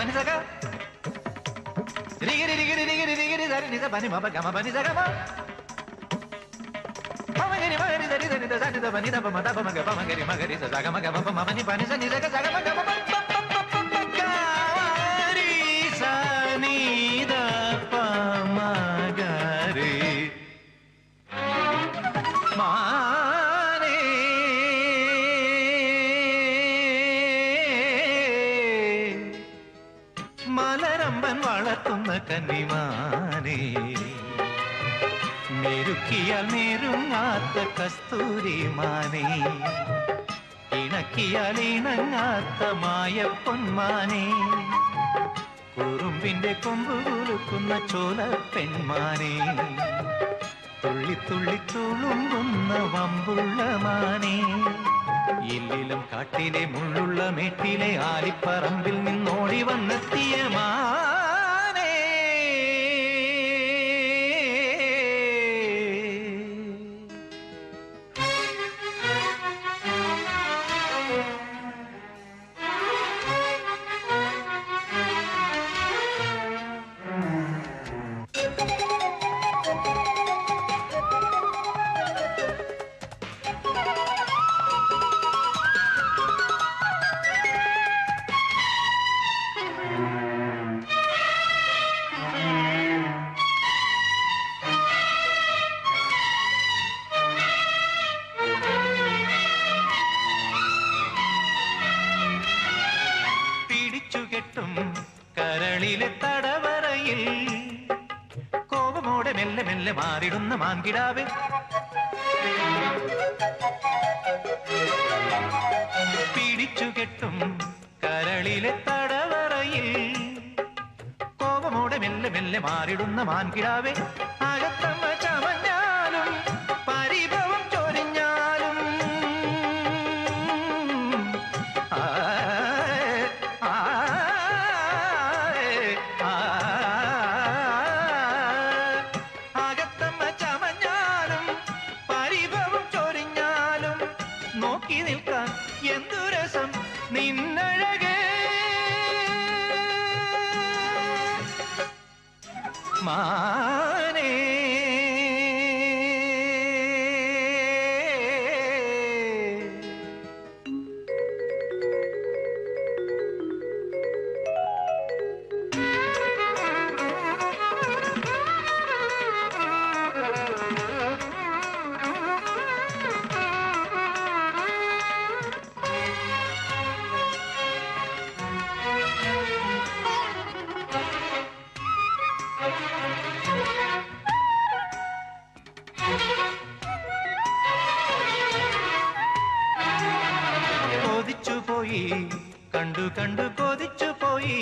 പനി സക രിഗിരി രിഗിരി രിഗിരി രിഗിരി ധരി നിസ പനി മപ ഗമ പനി സക മമഗരി മഗരി ധരി ധരി ധ സനി ധ പനി ധ പമ ധ പമ ഗ പമഗരി മഗരി സ സഗ മഗ പമ മമനി പനി സ നി സക സഗ മഗ പമ ഗരി സ നി ധ പമ ഗരി മാനേ മലരമ്പൻ വളർത്തുന്ന കന്നിമാനേ മെരുക്കിയാൽ മെരുങ്ങാത്ത കസ്തൂരി മാനേ ഇണക്കിയാൽ ഇണങ്ങാത്ത മായ പൊന്മാനേ കുറുമ്പിന്റെ കൊമ്പ് കുലുക്കുന്ന ചോല പെൺമാനേ തുള്ളി തുള്ളി തുളുമ്പുന്ന വമ്പുള്ള മാനേ ഇല്ലിലും കാട്ടിലെ മുള്ളുള്ള മേട്ടിലെ ആലിപ്പറമ്പിൽ നിന്നോടി വന്നെത്തിയ മാനേ കരളിലെ തടവറയിൽ കോപമോടെ മെല്ലെ മെല്ലെ മാറിടുന്ന മാൻകിടാവേ പിടിച്ചുകെട്ടും കരളിലെ തടവറയിൽ കോപമോടെ മെല്ലെ മെല്ലെ മാറിടുന്ന മാൻകിടാവേ അകത്തമ്മ ചമഞ്ഞാലും പരിഭവം ചൊരിഞ്ഞാലും നോക്കി നിൽക്കാൻ എന്തു രസം നിന്നഴകേ മാനേ കൊതിച്ചുപോയി കണ്ടു കണ്ടു കൊതിച്ചുപോയി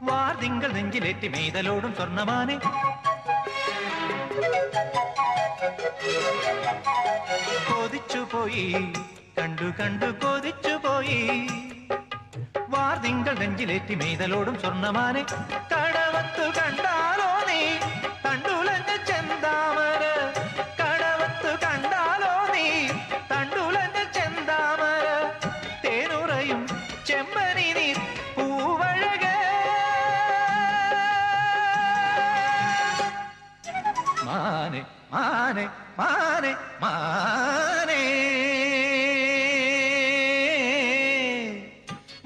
വാർതിങ്കൾ നെഞ്ചിലേറ്റി മെയ്തലോടും സ്വർണ്ണമാനെ കൊതിച്ചുപോയി കണ്ടു കണ്ടു കൊതിച്ചുപോയി വാർതിങ്കൾ നെഞ്ചിലേറ്റി മെയ്തലോടും സ്വർണ്ണമാനെ കടവത്തു കണ്ടാലോ നീ തണ്ടുലഞ്ഞ ചെന്താമര കടവത്തു കണ്ടാലോ നീ തണ്ടുലഞ്ഞ ചെന്താമര തേനുറയും ചെമ്പനി നീ പൂവഴകേ മാനേ മാനേ മാനേ മാനേ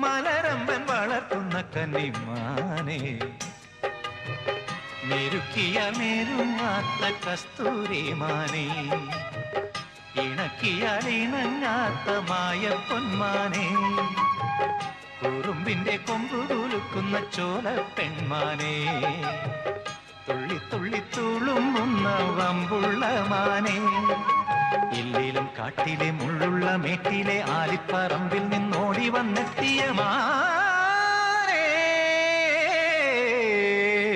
മലരമ്പൻ വളർത്തുന്ന കന്നിമാനേ മെരുക്കിയ മെരുങ്ങാത്ത കസ്തൂരി മാനേ ഇണക്കിയാൽ ഇണങ്ങാത്ത മായ പൊന്മാനേ കുറുമ്പിന്റെ കൊമ്പു കുലുക്കുന്ന ചോല പെൺമാനേ തുള്ളി തുള്ളി തുളുമ്പുന്ന വമ്പുള്ള മാനേ ഇല്ലിലും കാട്ടിലെ മുള്ളുള്ള മേട്ടിലെ ആലിപ്പറമ്പിൽ നിന്നോടി വന്നെത്തിയ മാ